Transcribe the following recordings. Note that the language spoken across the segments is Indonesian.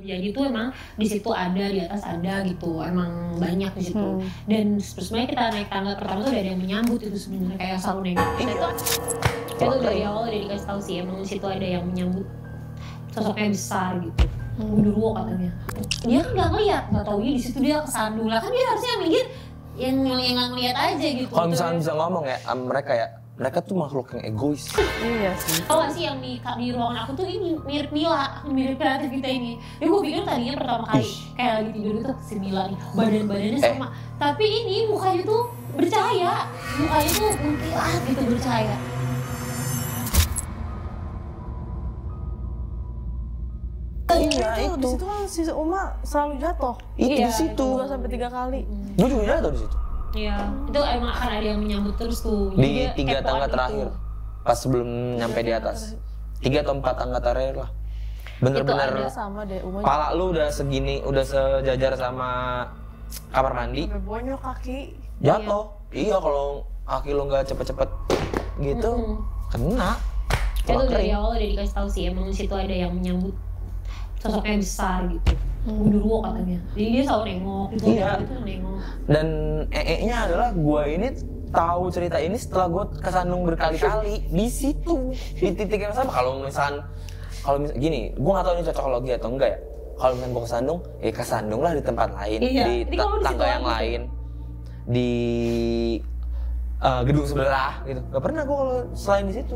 Jadi tuh emang di situ ada, di atas ada gitu, emang banyak di situ. Dan sebenarnya kita naik tangga pertama tuh udah ada yang menyambut itu sebenarnya, kayak selalu nengok. Itu dari awal udah dikasih tahu sih, emang di situ ada yang menyambut, sosoknya besar gitu. Gundurwo katanya. Dia kan nggak ngeliat, nggak tahu di situ dia kesandung lah, kan dia harusnya mikir yang nggak ngeliat aja gitu. Kalau misalnya bisa ngomong ya, mereka tuh makhluk yang egois. Iya sih. Tau gak sih yang di ruangan aku tuh ini mirip Mila, mirip kreatif kita ini. Ya gue pikir tadinya pertama kali kayak lagi tidur itu si Mila nih, badannya sama. Tapi ini mukanya tuh bercahaya, mukanya tuh mengkilat gitu bercahaya. Iya itu. Di situ kan si Uma selalu jatuh. Itu di situ. 2 sampai 3 kali. Gue juga jatuh di situ. Iya, itu emang akan ada yang menyambut terus tuh. Di 3 tangga terakhir, pas sebelum nyampe di atas. 3 atau 4 tangga terakhir lah. Bener-bener sama deh, pala lu udah segini, udah sejajar sama kamar mandi. Sampai bonyok kaki. Jatuh. Iya, kalau kaki lu nggak cepet-cepet gitu, kena. Itu dari awal udah dikasih tahu sih, emang di situ ada yang menyambut, sosoknya besar gitu. Gundurwo katanya. Jadi dia selalu nengok gitu. Iya. Itu nengok. Dan nya adalah gue ini tahu cerita ini setelah gue kesandung berkali-kali di situ, di titik yang sama. Kalau misal gini, gue nggak tahu ini cocokologi atau enggak ya. Kalau misalnya gue kesandung lah di tempat lain, iya. di tangga yang lain, di gedung sebelah gitu. Gak pernah gue kalau selain di situ.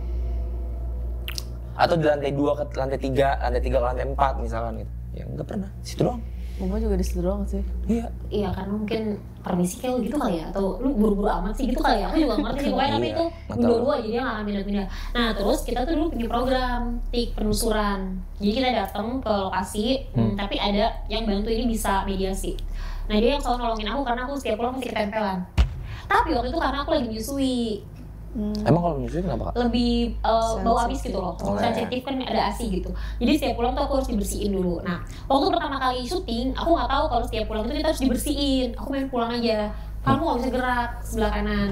Atau di lantai 2 ke lantai 3, lantai 3 ke lantai 4 misalkan gitu. Ya nggak pernah, situ doang. Uma juga di situ doang sih. Iya karena mungkin permisi kayak gitu kali ya, atau lu buru-buru amat sih gitu kali ya. Aku juga ngerti sih, pokoknya tapi itu Gundurwo aja dia nggak pindah-pindah. Nah terus kita tuh dulu punya program penelusuran. Jadi kita datang ke lokasi, tapi ada yang bantu ini bisa mediasi. Nah dia yang selalu nolongin aku karena aku setiap pulang mesti ketempelan. Tapi waktu itu karena aku lagi menyusui. Emang kalau menyusui kenapa Kak? Lebih bau amis gitu loh, sensitif kan ada ASI gitu. Jadi setiap pulang tuh aku harus dibersihin dulu. Nah waktu pertama kali syuting, aku nggak tahu kalau setiap pulang itu kita harus dibersihin. Aku main pulang aja, kamu nggak bisa gerak sebelah kanan.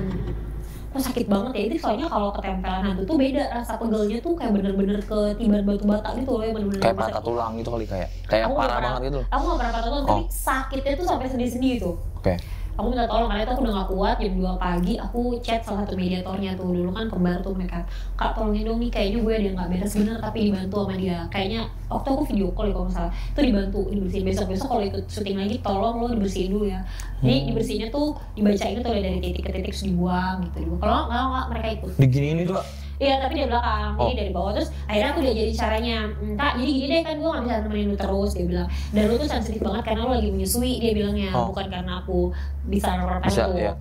Kok sakit banget ya itu, soalnya kalau ketempelan hantu tuh beda, rasa pegelnya tuh kayak bener-bener ketiban batu bata gitu loh, bener-bener kayak patah tulang gitu kali, kayak parah banget gitu. Aku nggak pernah patah tulang, tapi sakitnya tuh sampai sendi-sendi gitu. Oke. Aku minta tolong karena itu aku udah gak kuat. Jam 2 pagi aku chat salah satu mediatornya tuh, dulu kan kembar tuh mereka. Kak tolongin dong nih, kayaknya gue ada yang gak beres bener tapi dibantu sama dia. Kayaknya waktu aku video call ya kalau misalnya itu dibantu, dibersihin. Besok-besok kalau ikut syuting lagi tolong lo dibersihin dulu ya. Jadi dibersihinnya tuh dibacain tuh dari titik ke titik terus dibuang gitu. Kalau nggak mereka ikut. Diginiin itu Kak? Iya tapi dari belakang, jadi dari bawah. Terus akhirnya aku diajarin caranya, Kak jadi gini deh, kan gue gak bisa nemenin lu terus, dia bilang. Dan lu tuh sensitif banget karena lu lagi menyusui, dia bilangnya. Bukan karena aku bisa nerapin lu. Iya.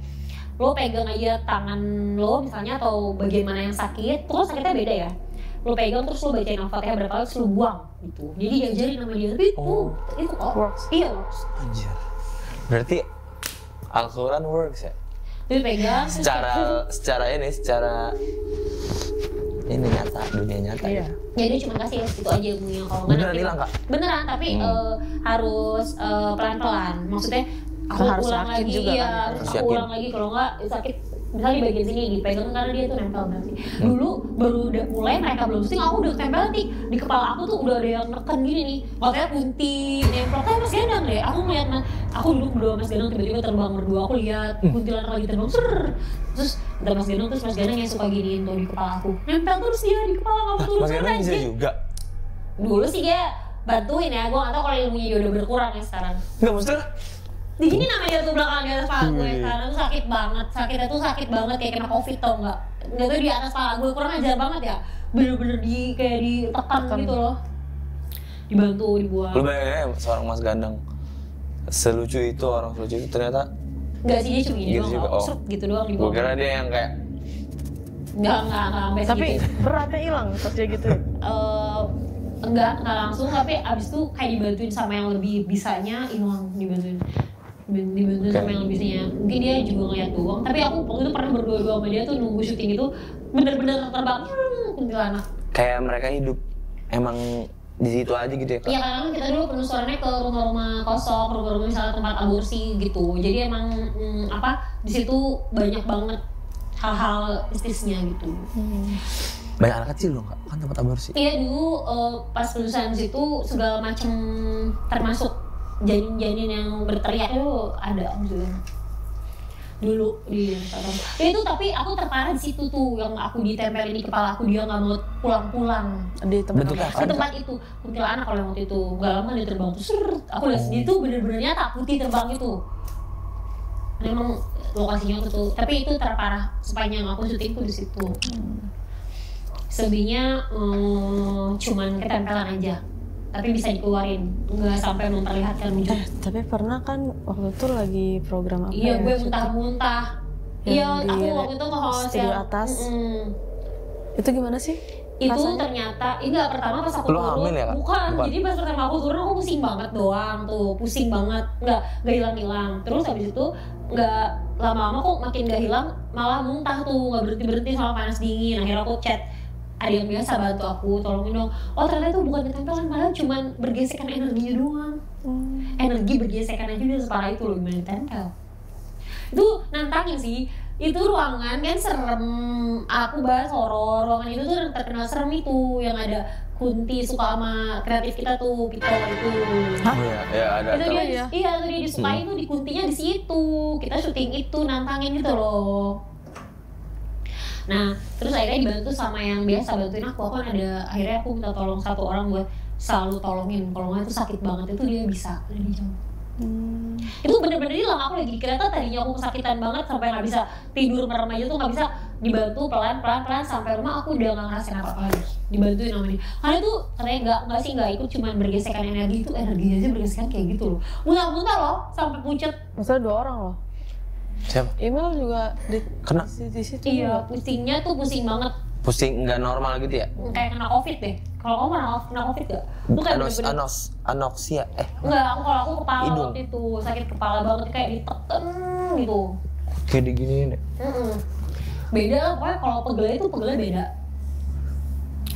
Lo pegang aja tangan lo misalnya atau bagian mana yang sakit, terus sakitnya beda ya. Lo pegang terus lo bacain Al-Fatihah berapa kali terus lo buang gitu. Jadi diajarin sama dia, tapi itu works. Iya works. Anjir. Berarti Al-Quran works ya? Jadi pegang secara ini nyata, dunia nyata ya. Jadi cuma kasih itu aja ilmunya, kalau nggak beneran hilang Kak? Beneran, tapi harus pelan-pelan. Maksudnya aku harus ulang lagi juga ya, kan? aku ulang lagi, kalau nggak sakit. Misalnya di bagian sini dipegang karena dia tuh nempel nanti. Dulu baru udah mulai mereka belum syuting, aku udah tempel nih di kepala aku tuh udah ada yang neken gini nih. Katanya kunti, nempel kayak Mas Ganang deh. Aku ngeliat aku dulu berdua Mas Ganang tiba-tiba terbang berdua, aku lihat kuntilanak lagi terbang terus ada Mas Ganang, terus Mas Ganang yang suka giniin tuh di kepala aku. Nempel terus dia di kepala aku turun. Mas Ganang bisa juga? Dulu sih dia bantuin ya, gue gak tau kalau ilmunya dia udah berkurang ya sekarang. Nggak maksudnya? Di sini namanya tuh belakang di atas kepala gue sekarang tuh sakit banget, sakitnya tuh sakit banget kayak kena covid tau nggak tuh di atas kepala gue, kurang ajar banget ya, bener-bener kayak ditekan gitu loh, dibantu dibuang. Lu bayangin ya seorang Mas Gandang selucu itu, orang selucu itu ternyata nggak sih, dia cuma gini gitu doang, serut gitu doang di bawah. Gue kira dia yang kayak nggak sampai tapi segitu. beratnya hilang pas dia gitu. Enggak langsung, tapi abis itu kayak dibantuin sama yang lebih bisanya, hilang, dibantuin sama yang lebih bisanya. Mungkin dia juga ngeliat doang, tapi aku waktu itu pernah berdua-dua sama dia tuh nunggu syuting itu bener-bener terbang kuntilanak. Kayak mereka hidup emang di situ aja gitu ya Kak? Iya, karena kita dulu penelusurannya ke rumah-rumah kosong, rumah-rumah misalnya tempat aborsi gitu. Jadi emang di situ banyak banget hal-hal mistisnya gitu. Banyak anak kecil loh, kan tempat aborsi. Iya dulu pas lulusan situ segala macam termasuk janin-janin yang berteriak itu ada juga dulu di Instagram. Itu tapi aku terparah di situ tuh yang aku ditempelin di kepala aku, dia nggak mau pulang-pulang Di tempat Bentuknya apa? di tempat itu. Kuntilanak kalau yang waktu itu nggak lama dia terbang tuh, aku lihat sendiri tuh bener-bener nyata putih terbang itu. Memang lokasinya tuh, tapi itu terparah sepanjang aku syuting tuh di situ. Selebihnya cuman ketempelan aja, tapi bisa dikeluarin, nggak sampai memperlihatkan wujud. Tapi pernah kan waktu itu lagi program apa Iya, ya? gue muntah-muntah. Yang Iya, di aku waktu itu nge-host studio yang atas. Itu gimana sih? itu Rasanya? ternyata enggak, pertama pas aku Lu turun hamil ya, Kak? bukan. Bukan. Jadi pas pertama aku turun aku pusing banget doang tuh, pusing banget, nggak hilang-hilang. Terus habis itu nggak lama-lama kok makin nggak hilang, malah muntah tuh, nggak berhenti sama panas dingin. Akhirnya aku chat ada yang biasa bantu aku, tolongin dong. Oh ternyata itu bukan ketempelan, padahal cuman bergesekan energinya doang. Energi bergesekan aja udah separah itu loh, gimana ditempel. Itu nantangin sih. Itu ruangan kan serem, aku bahas horor. Ruangan itu tuh terkenal serem itu, yang ada Kunti suka sama kreatif kita tuh, Pito itu. Oh ya ada. Itu tahu. dia, ya? iya itu dia disukai tuh di Kuntinya di situ. Kita syuting itu nantangin gitu loh. Nah, terus akhirnya dibantu sama yang biasa bantuin aku kan ada, akhirnya aku minta tolong satu orang buat selalu tolongin. Kalau nggak itu sakit banget, itu dia bisa lebih jauh. Itu bener-bener hilang. Aku lagi di kereta tadinya aku kesakitan banget sampai nggak bisa tidur, merem aja tuh nggak bisa, dibantu pelan sampai rumah aku udah nggak ngerasain apa-apa lagi, dibantuin sama dia. Karena itu katanya nggak ikut, cuman bergesekan energi, itu energinya aja bergesekan kayak gitu loh, muntah loh sampai pucet. Maksudnya 2 orang loh. Siapa? Email juga Kena di situ Iya, juga. pusingnya tuh pusing banget, pusing nggak normal gitu ya? kayak kena covid deh. Kalau kamu kena covid gak? Lu kayak bener-bener Anoksia. enggak, kalau aku kepala Hidung. waktu itu sakit kepala banget, kayak diteken gitu. Kayak diginiin deh. Beda lah pokoknya, kalau pegelnya beda.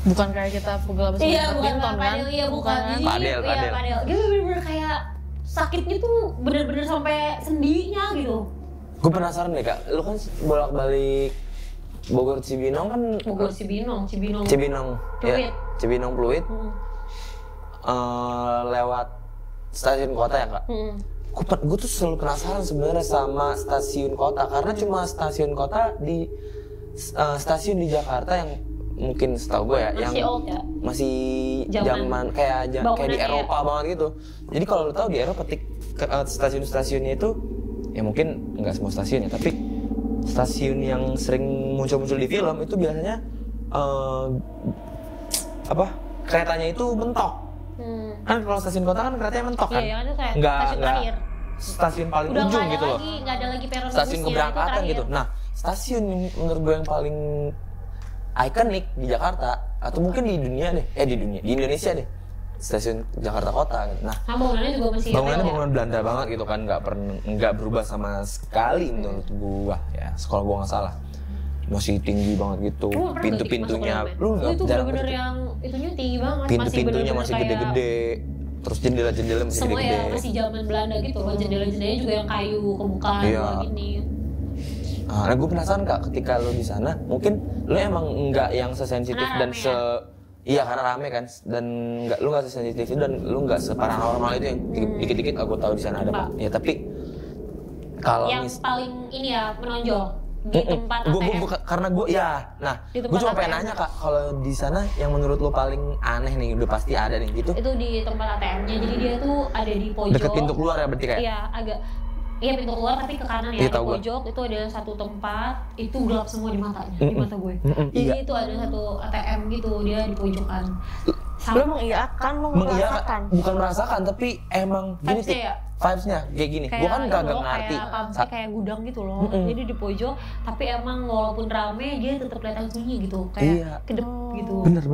Bukan kayak kita pegel abis Iya, main bukan badminton, kan? padel, iya bukan. kan? Jadi Padel. Iya, padel. Dia bener-bener kayak sakitnya tuh bener-bener sampai sendinya gitu. Gue penasaran deh kak, lu kan bolak-balik Bogor Cibinong kan? Bogor Cibinong. Cibinong, Pluit. ya. Cibinong Pluit. Lewat stasiun kota ya kak? Gue tuh selalu penasaran sebenarnya sama stasiun kota, karena cuma stasiun kota di stasiun di Jakarta yang mungkin setahu gue ya, Masih yang old ya? masih Zaman zaman kayak di bangunannya Eropa banget gitu. Jadi kalau lu tahu di Eropa stasiun-stasiunnya itu ya mungkin nggak semua stasiun ya, tapi stasiun yang sering muncul-muncul di film itu biasanya keretanya itu mentok. Kan kalau stasiun kota kan keretanya mentok kan? Iya, yang itu kayak Nggak stasiun terakhir. stasiun paling Udah ujung nggak ada gitu loh. lagi, nggak ada lagi peron Stasiun busnya, itu keberangkatan terakhir. gitu. Nah, stasiun yang menurut gue yang paling ikonik di Jakarta atau mungkin di dunia deh, di Indonesia deh, stasiun Jakarta Kota. Gitu. Nah, Bangunannya juga masih bangunannya real ya? bangunan Belanda banget gitu kan, nggak berubah sama sekali menurut gua ya, sekolah gua nggak salah, masih tinggi banget gitu. Lu pernah Pintu-pintunya nggak masuk lu ke dalamnya? nggak Itu jarang bener-bener masuk. yang itunya tinggi banget, Pintu-pintunya bener-bener masih kayak gede-gede, terus jendela-jendela masih semua gede-gede. ya masih zaman Belanda gitu loh, jendela-jendelanya juga yang kayu kebuka Iya. gini. Nah, gue penasaran kak, ketika lo di sana, mungkin lo emang nggak yang sesensitif Karena dan rame iya karena rame kan, dan lo nggak sesensitif itu dan lo nggak separanormal itu yang dikit-dikit aku tahu di sana ada Enggak. pak. Ya tapi kalau Yang paling ini ya menonjol di tempat gue ATM. karena gue ya, nah Di tempat gue cuma pengen ATM. nanya kak, kalau di sana yang menurut lo paling aneh nih, udah pasti ada nih gitu, Itu di tempat ATM-nya, jadi dia tuh ada di pojok. deket pintu keluar ya berarti kayak. Iya, Iya pintu keluar tapi ke kanan ya, Iya, di tahu gua. pojok itu ada satu tempat, itu gelap semua di matanya, di mata gue. Jadi iya. itu ada satu ATM gitu, dia di pojokan. Lu mengiyakan, lu merasakan. Mengiyakan, bukan merasakan tapi emang gini Vibes-nya sih, ya? vibes-nya kayak gini. Gue kan itu kagak loh, ngerti. kayak pabrik, kayak gudang gitu loh. Jadi di pojok, tapi emang walaupun rame dia tetap kelihatan sunyi gitu, kayak Iya. kedep gitu. Bener.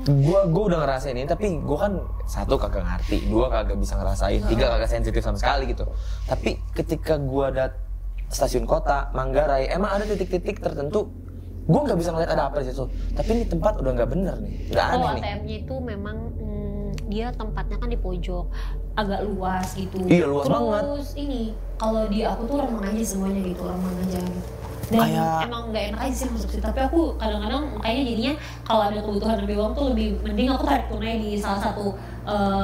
Gue udah ngerasain ini, tapi gue kan satu kagak ngerti, dua kagak bisa ngerasain, tiga kagak sensitif sama sekali gitu. Tapi ketika gue ada stasiun kota Manggarai, emang ada titik-titik tertentu gue nggak bisa ngeliat ada apa di situ. Tapi ini tempat udah nggak bener nih, nggak aneh Kalau nih. ATM-nya itu memang dia tempatnya kan di pojok, agak luas gitu. Iya, luas Terus banget. ini, kalau di aku tuh remang aja semuanya gitu, remang aja gitu. Dan Kayak- emang nggak enak aja sih masuk situ. Tapi aku kadang-kadang makanya jadinya kalau ada kebutuhan lebih uang tuh lebih mending aku tarik tunai di salah satu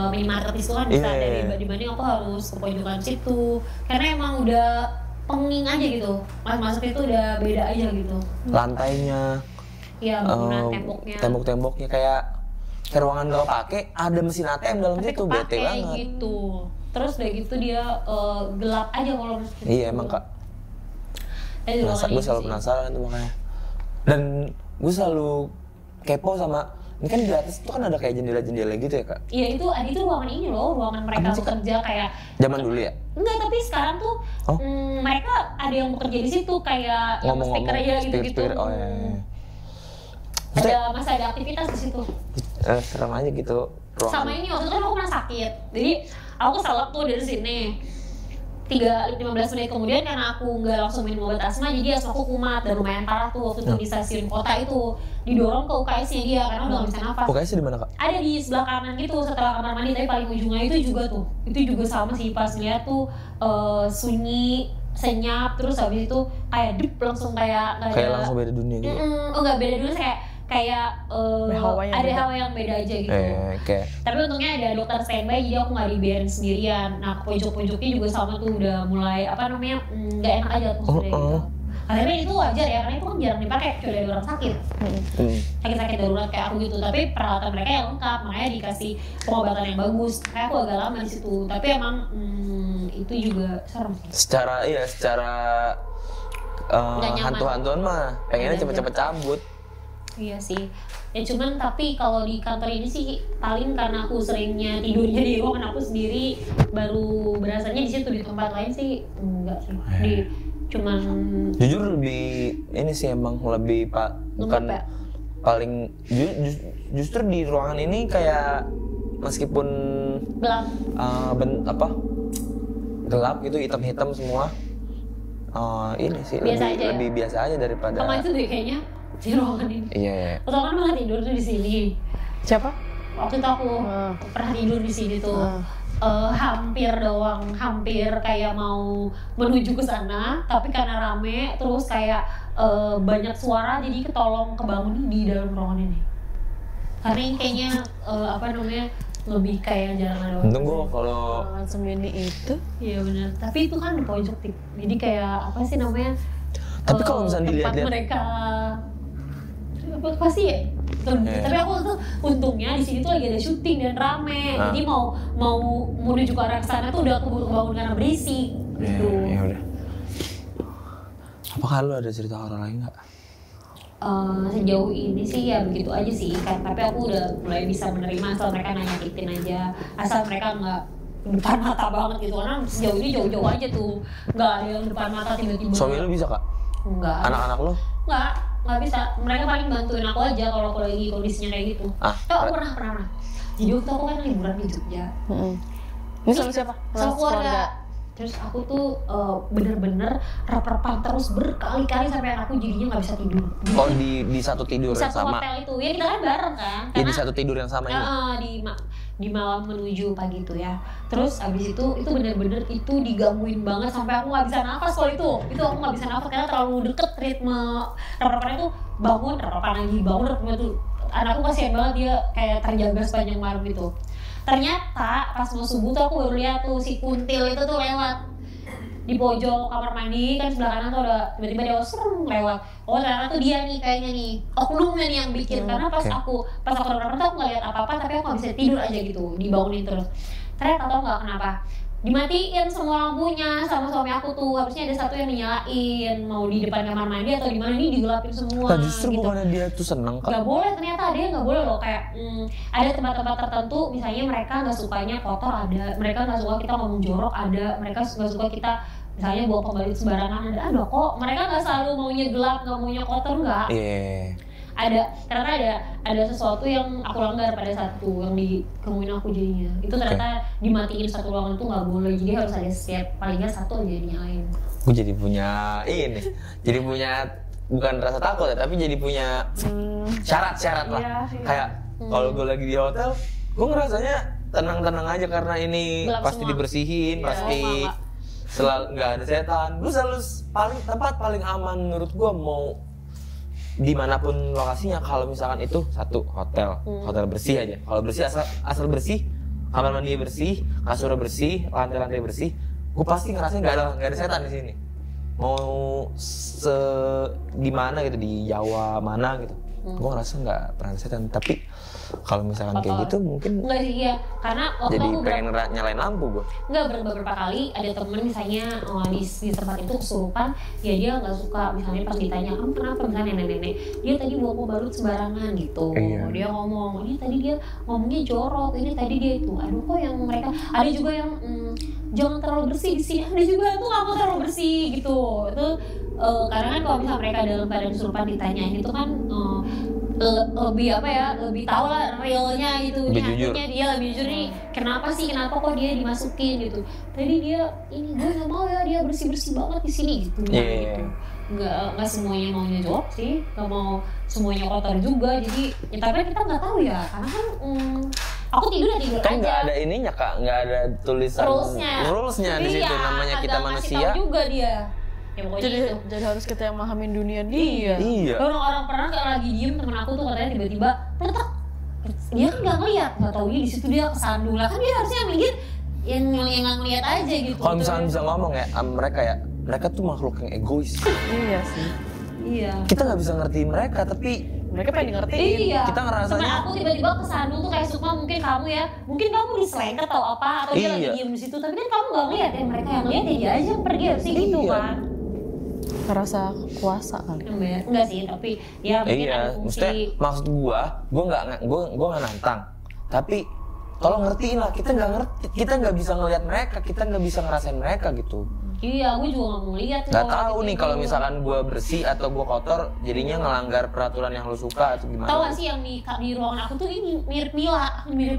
minimarket itu kan bisa dibanding aku harus ke pojokan situ. Karena emang udah penging aja gitu. Masuk itu udah beda aja gitu. Lantainya, Iya, bangunan temboknya. tembok-temboknya kayak ruangan gak pakai, ada mesin ATM dalam Tapi situ, bete kepake banget. gitu. Terus udah gitu dia gelap aja kalau masuk situ. Iya emang kak. Gue selalu penasaran tuh makanya. Dan gue selalu kepo sama, ini kan di atas itu kan ada kayak jendela-jendela gitu ya kak? Iya itu ruangan ini loh, ruangan mereka Apa sih, Kak? bekerja kayak Zaman dulu ya? enggak, tapi sekarang tuh Oh. mereka ada yang bekerja di situ kayak yang Ngomong-ngomong, speaker aja gitu-gitu. speaker, oh iya, iya. Masih ada aktivitas di situ. Serem aja gitu ruangan. Sama ini waktu itu kan aku pernah sakit. Jadi aku keselak tuh dari sini. 15 menit kemudian karena aku nggak langsung minum obat asma, jadi asma aku kumat dan lumayan parah tuh waktu itu di stasiun kota itu, didorong ke UKS-nya dia karena udah nggak bisa nafas. UKS di mana kak? Ada di sebelah kanan gitu setelah kamar mandi, tapi paling ujungnya itu juga sama sih. Pas lihat tuh sunyi, senyap, terus habis itu kayak drip langsung kayak nggak Kayak ada, langsung beda dunia gitu. nggak beda dulu, kayak Hawanya ada beda. hawa yang beda aja gitu. Kayak Tapi untungnya ada dokter standby, jadi aku nggak dibiarin sendirian. Nah, pojok-pojoknya juga sama tuh udah mulai nggak enak aja atmosfernya gitu. Katanya itu wajar ya, karena itu kan jarang dipakai kecuali ada orang sakit. Sakit-sakit darurat kayak aku gitu. Tapi peralatan mereka yang lengkap, makanya dikasih pengobatan yang bagus. Kayak aku agak lama di situ. Tapi emang itu juga serem sih. secara Nggak nyaman. hantu-hantuan mah pengennya Nggak cepet-cepet cabut. Iya sih. Ya cuman tapi kalau di kantor ini sih paling karena aku seringnya tidurnya di ruangan aku sendiri, baru berasanya di situ. Di tempat lain sih enggak sih. Cuman Jujur lebih ini sih emang lebih bukan lengkap ya? paling justru di ruangan ini kayak meskipun gelap. gelap gitu, hitam-hitam semua, ini sih Biasa aja ya? lebih biasa aja daripada. Sama itu deh kayaknya di ruangan ini. Iya. Atau kan malah tidur tuh di sini. Siapa? Waktu itu aku pernah tidur di sini tuh. Hampir kayak mau menuju ke sana, tapi karena rame terus kayak banyak suara, jadi ketolong kebangun di dalam ruangan ini. Karena ini kayaknya lebih kayak jarang ada orang. Untung gua kalau Ruangan sembunyi itu. Iya benar. Tapi itu kan di pojok tip. Jadi kayak apa sih namanya? Tapi kalau misalnya tempat dilihat-lihat- mereka pasti ya. Tapi aku tuh untungnya di sini tuh lagi ada syuting dan rame. Jadi mau menuju ke arah sana tuh udah keburu kebangun karena berisik gitu. ya udah. Apakah lu ada cerita horor lagi nggak? Sejauh ini sih ya begitu aja sih kan. Tapi aku udah mulai bisa menerima asal mereka nyakitin aja, asal mereka nggak depan mata banget gitu. Karena sejauh ini jauh-jauh aja tuh, nggak ada yang depan mata tiba-tiba. Suami lu bisa kak? Enggak. Anak-anak lu? Nggak bisa. Mereka paling bantuin aku aja kalau aku lagi kondisinya kayak gitu. Aku pernah. Jadi waktu aku kan liburan di Jogja. Ini sama siapa? Sama keluarga. Terus aku tuh bener-bener rep-repan terus berkali-kali sampai aku jadinya nggak bisa tidur. Oh di satu tidur Di yang satu sama? hotel itu, ya kita kan bareng kan? Ya di satu tidur yang sama ini? Di malam menuju pagi itu ya. Terus abis itu bener-bener itu digangguin banget sampai aku nggak bisa nafas kalau itu aku nggak bisa nafas karena terlalu deket ritme rep-repannya tuh, bangun rep-repan lagi, bangun rep-repan tuh. Anakku kasihan banget, dia kayak terjaga sepanjang malam itu. Ternyata pas mau subuh tuh aku baru lihat tuh si kuntil itu tuh lewat di pojok kamar mandi kan, sebelah kanan tuh ada tiba-tiba dia lewat. Oh ternyata tuh dia nih kayaknya nih oknumnya nih yang bikin. Karena pas aku rep-repan tuh aku nggak lihat apa-apa, tapi aku nggak bisa tidur aja gitu, dibangunin terus. Ternyata tau nggak kenapa? Dimatiin semua lampunya sama suami aku tuh. Harusnya ada satu yang dinyalain, mau di depan kamar mandi atau di mana, ini digelapin semua. Nah, justru gitu. bukannya dia tuh seneng kak? Gak boleh, ternyata ada yang gak boleh loh. Kayak ada tempat-tempat tertentu, misalnya mereka gak sukanya kotor ada, mereka gak suka kita ngomong jorok ada, mereka gak suka kita misalnya bawa pembalut sembarangan ada kok. Mereka gak selalu maunya gelap, gak maunya kotor, enggak. Ternyata ada sesuatu yang aku langgar pada saat itu, yang dikemuin aku jadinya. Itu ternyata dimatiin satu ruangan itu nggak boleh, jadi harus ada setiap palingnya satu aja dinyalain. Gue jadi punya jadi punya bukan rasa takut ya, tapi jadi punya syarat-syarat lah. Iya. Kayak kalau gue lagi di hotel, gue ngerasanya tenang-tenang aja karena ini Gelap pasti semua. dibersihin, Iya. pasti Oh, selalu nggak ada setan. Gue selalu tempat paling aman menurut gue mau dimanapun lokasinya. Kalau misalkan itu satu hotel bersih aja. Kalau bersih asal bersih, kamar mandi bersih, kasur bersih, lantai bersih, gue pasti ngerasain nggak ada setan di sini. Mau di mana gitu, di Jawa mana gitu, gue ngerasa nggak pernah ada setan. Tapi kalau misalkan kayak gitu mungkin enggak sih ya, karena waktu jadi aku pengen nyalain lampu gue. Enggak, beberapa kali ada temen misalnya di tempat itu kesurupan, ya dia nggak suka. Misalnya pas ditanya, kamu kenapa? Misalnya nenek-nenek, dia tadi bawa balut sembarangan gitu. Dia ngomong, ini tadi dia ngomongnya jorok, ini tadi dia itu. Aduh, kok yang mereka ada juga yang jangan terlalu bersih di sini. Ada juga tuh nggak mau terlalu bersih gitu. Itu karena kan kalau misalnya mereka dalam keadaan kesurupan ditanyain itu kan lebih lebih tahu lah realnya gitu, lebih jujur. Dia lebih jujur nih, kenapa kok dia dimasukin gitu. Tadi dia ini gue nggak mau ya, dia bersih banget di sini gitu. Gitu. Nggak semuanya maunya jorok sih, nggak mau semuanya kotor juga. Jadi ya, tapi kita nggak tahu ya, karena kan aku tidur aja kan nggak ada ininya Kak, nggak ada tulisan rulesnya di situ. Namanya kita manusia juga dia. Ya, jadi harus kita yang memahamin dunia dia. Iya. Orang pernah kayak lagi diem, temen aku tuh katanya tiba-tiba tetek, dia kan nggak ngeliat, nggak tahu di situ dia kesandung lah, kan dia harusnya mikir yang nggak ngeliat aja gitu. Kalau misalnya bisa ngomong ya, mereka tuh makhluk yang egois. Iya sih. Iya. Kita nggak bisa ngerti mereka, tapi mereka pengen ngertiin. Iya. Kita ngerasanya. Temen aku tiba-tiba kesandung tuh kayak Sukma, mungkin kamu diselengket atau apa, atau dia lagi diem di situ, tapi kan kamu nggak ngeliat ya, mereka yang lihat ya dia aja yang pergi sih gitu kan. Ngerasa kuasa kali. Enggak sih, tapi ya mungkin ada fungsi. Maksudnya maksud gue nggak nantang, tapi tolong ngertiin lah. Kita nggak bisa ngelihat mereka, kita nggak bisa ngerasain mereka gitu. Iya, gue juga nggak mau lihat. Nggak tahu nih kalau misalkan gue bersih atau gue kotor, jadinya ngelanggar peraturan yang lo suka atau gimana? Tahu gak sih yang di ruangan aku tuh ini mirip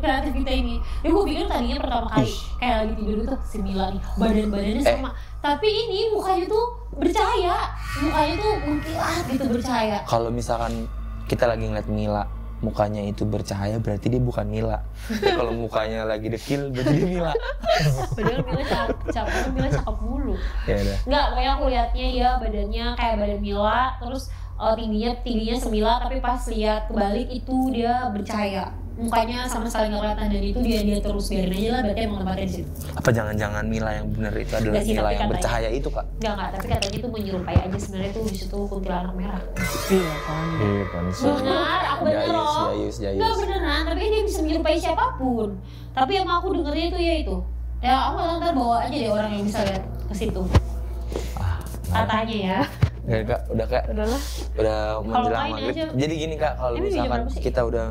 kreatif kita ini. Ya gue pikir tadinya pertama kali kayak lagi tidur tuh si Mila nih, badannya sama. Tapi ini mukanya tuh bercahaya, mukanya tuh mengkilat gitu, bercahaya. Kalau misalkan kita lagi ngeliat Mila, mukanya itu bercahaya, berarti dia bukan Mila. Kalau mukanya lagi dekil, berarti dia Mila. Padahal Mila cakep mulu. Ya udah. Enggak, pokoknya aku liatnya ya badannya kayak badan Mila, terus tingginya semila, tapi pas lihat kebalik itu dia bercahaya. Mukanya sama sekali nggak kelihatan, dan itu dia terus biarin aja lah, berarti emang tempatnya di situ. Apa jangan-jangan Mila yang benar itu adalah sih, Mila yang bercahaya itu Kak? Enggak, tapi katanya itu menyerupai aja sebenarnya tuh di situ kuntilanak merah. Iya kan. Benar, aku bener loh. Jayus. Enggak beneran, tapi dia bisa menyerupai siapapun. Tapi yang aku dengernya itu ya itu. Ya aku ntar bawa aja deh orang yang bisa lihat ke situ. Katanya ya. Udah Kak. Udah menjelang maghrib. Jadi gini Kak, kalau misalkan kita udah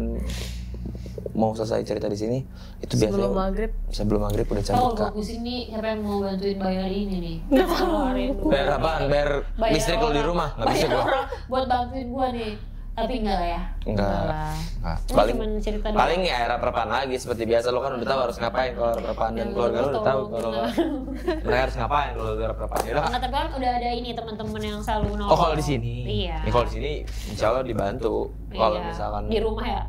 mau selesai cerita di sini, itu biasanya sebelum maghrib udah cabut Kak. Kalau bagus ini siapa yang mau bantuin bayar ini nih? Bayar apaan? Bayar listrik kalau di rumah? Nggak bisa gua. Buat bantuin gua nih. Tapi enggak lah ya. Enggak. Paling ya era perpan lagi seperti biasa. Lo kan udah tahu harus ngapain kalau era perpan, dan keluarga lo udah tahu kalau mereka harus ngapain kalau era perpan. Enggak, tapi kan udah ada ini teman-teman yang selalu nolong. Oh, kalau di sini. Iya. Kalau di sini insya Allah dibantu. Kalau misalkan di rumah ya.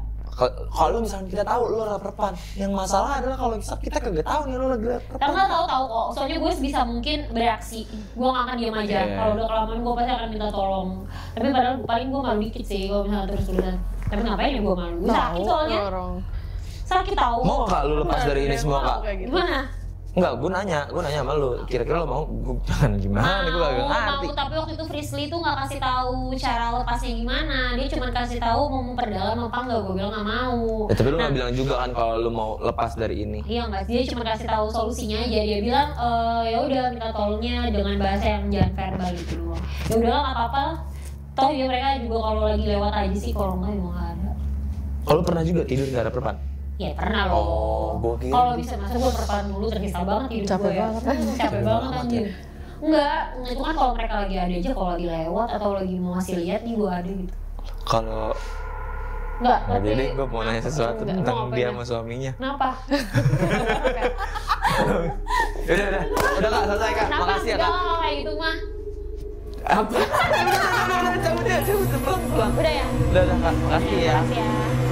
Kalau misalkan kita tahu lo era perpan, yang masalah adalah kalau kita kagak tahu nih lo lagi era perpan. Kita nggak tahu kok. Soalnya gue bisa mungkin bereaksi. Gue nggak akan diam aja. Kalau udah kelamaan gue pasti akan minta tolong. Tapi padahal paling gue malu dikit sih kalau misalnya terus-terusan. Tapi ngapain ya gue malu? Gue sakit soalnya. Sakit tahu. Mau Kak lu lepas dari ini semua Kak? Gimana? Enggak, gue nanya sama lu. Kira-kira lo mau? Jangan gimana? Gue gak ngerti. Mau, tapi waktu itu Frisly tuh nggak kasih tahu cara lepasnya gimana. Dia cuma kasih tahu mau memperdalam apa enggak. Gue bilang nggak mau. Ya, tapi lu nggak bilang juga kan kalau lu mau lepas dari ini. Iya nggak, dia cuma kasih tahu solusinya aja. Dia bilang ya udah minta tolongnya dengan bahasa yang jangan verbal gitu doang. Ya udahlah nggak apa-apa. Toh ya mereka juga kalau lagi lewat aja sih, kalau nggak emang nggak ada. Kalau pernah juga tidur nggak ada perpan? Ya pernah loh. Oh, gue kira. Kalau bisa masa gue perpan dulu tergesa banget hidup gue ya. Capek banget anjir. Enggak, itu kan kalau mereka lagi ada aja, kalau lagi lewat atau lagi mau ngasih lihat nih gue ada gitu. Kalau enggak, jadi gue mau nanya sesuatu tentang dia sama suaminya. Kenapa? Udah Kak, selesai Kak. Makasih ya Kak. Enggak kayak gitu mah. Apa? Cabut pulang. Udah ya? Udah Kak, makasih ya. Makasih ya.